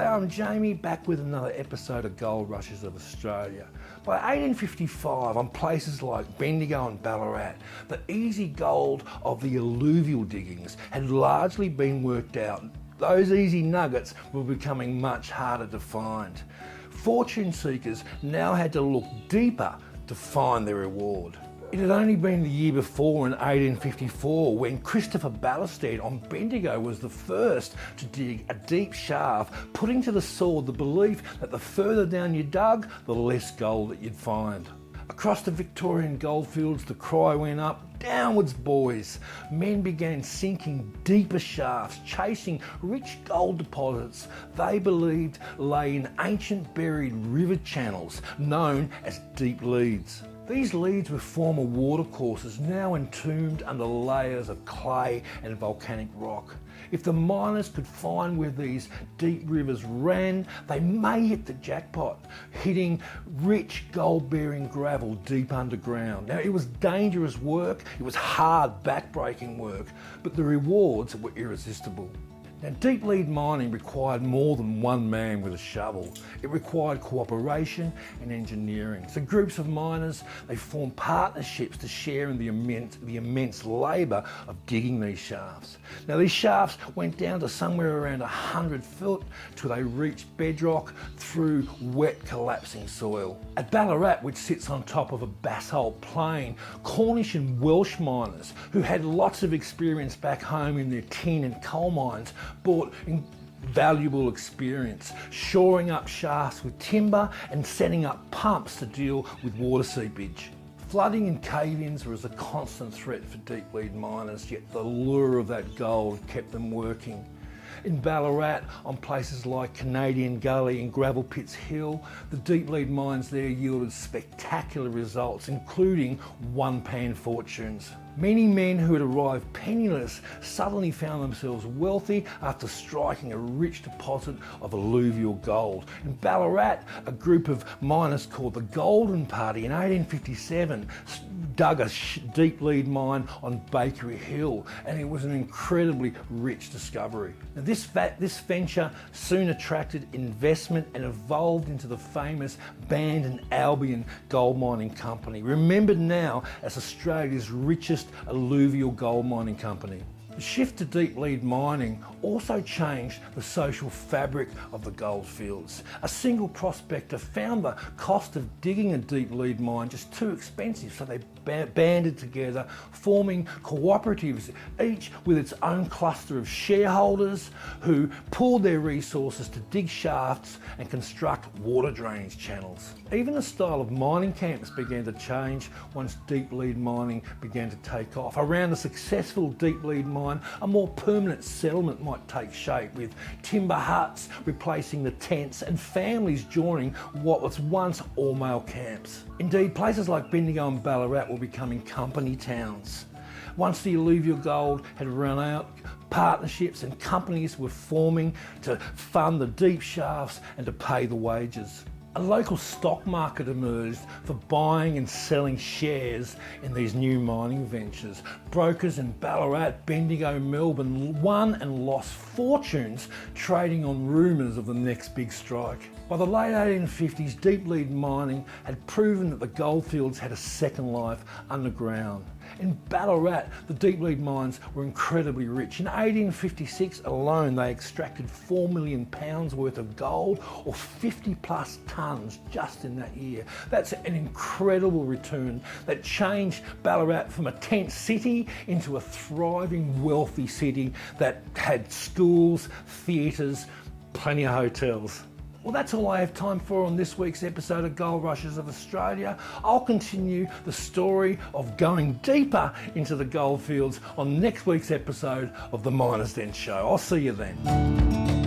I'm Jamie, back with another episode of Gold Rushes of Australia. By 1855, on places like Bendigo and Ballarat, the easy gold of the alluvial diggings had largely been worked out. Those easy nuggets were becoming much harder to find. Fortune seekers now had to look deeper to find their reward. It had only been the year before, in 1854, when Christopher Ballasted on Bendigo was the first to dig a deep shaft, putting to the sword the belief that the further down you dug, the less gold that you'd find. Across the Victorian goldfields, the cry went up, "Downwards, boys!" Men began sinking deeper shafts, chasing rich gold deposits they believed lay in ancient buried river channels known as deep leads. These leads were former watercourses now entombed under layers of clay and volcanic rock. If the miners could find where these deep rivers ran, they may hit the jackpot, hitting rich gold-bearing gravel deep underground. Now, it was dangerous work, it was hard, back-breaking work, but the rewards were irresistible. Now, deep lead mining required more than one man with a shovel. It required cooperation and engineering. So groups of miners, they formed partnerships to share in the immense labour of digging these shafts. Now, these shafts went down to somewhere around 100 foot till they reached bedrock through wet, collapsing soil. At Ballarat, which sits on top of a basalt plain, Cornish and Welsh miners, who had lots of experience back home in their tin and coal mines, brought valuable experience, shoring up shafts with timber and setting up pumps to deal with water seepage. Flooding and cave-ins was a constant threat for deep lead miners, yet the lure of that gold kept them working. In Ballarat, on places like Canadian Gully and Gravel Pits Hill, the deep lead mines there yielded spectacular results, including one-pan fortunes. Many men who had arrived penniless suddenly found themselves wealthy after striking a rich deposit of alluvial gold. In Ballarat, a group of miners called the Golden Party in 1857 dug a deep lead mine on Bakery Hill, and it was an incredibly rich discovery. Now, this venture soon attracted investment and evolved into the famous Band and Albion gold mining company, remembered now as Australia's richest alluvial gold mining company. The shift to deep lead mining also changed the social fabric of the goldfields. A single prospector found the cost of digging a deep lead mine just too expensive, so they banded together, forming cooperatives, each with its own cluster of shareholders who pooled their resources to dig shafts and construct water drainage channels. Even the style of mining camps began to change once deep lead mining began to take off. Around a successful deep lead mine, a more permanent settlement might take shape, with timber huts replacing the tents and families joining what was once all-male camps. Indeed, places like Bendigo and Ballarat were becoming company towns. Once the alluvial gold had run out, partnerships and companies were forming to fund the deep shafts and to pay the wages. A local stock market emerged for buying and selling shares in these new mining ventures. Brokers in Ballarat, Bendigo, Melbourne won and lost fortunes trading on rumours of the next big strike. By the late 1850s, deep lead mining had proven that the goldfields had a second life underground. In Ballarat, the deep lead mines were incredibly rich. In 1856 alone, they extracted £4 million worth of gold, or 50 plus tonnes just in that year. That's an incredible return that changed Ballarat from a tent city into a thriving, wealthy city that had schools, theatres, plenty of hotels. Well, that's all I have time for on this week's episode of Gold Rushes of Australia. I'll continue the story of going deeper into the goldfields on next week's episode of the Miners' Den Show. I'll see you then.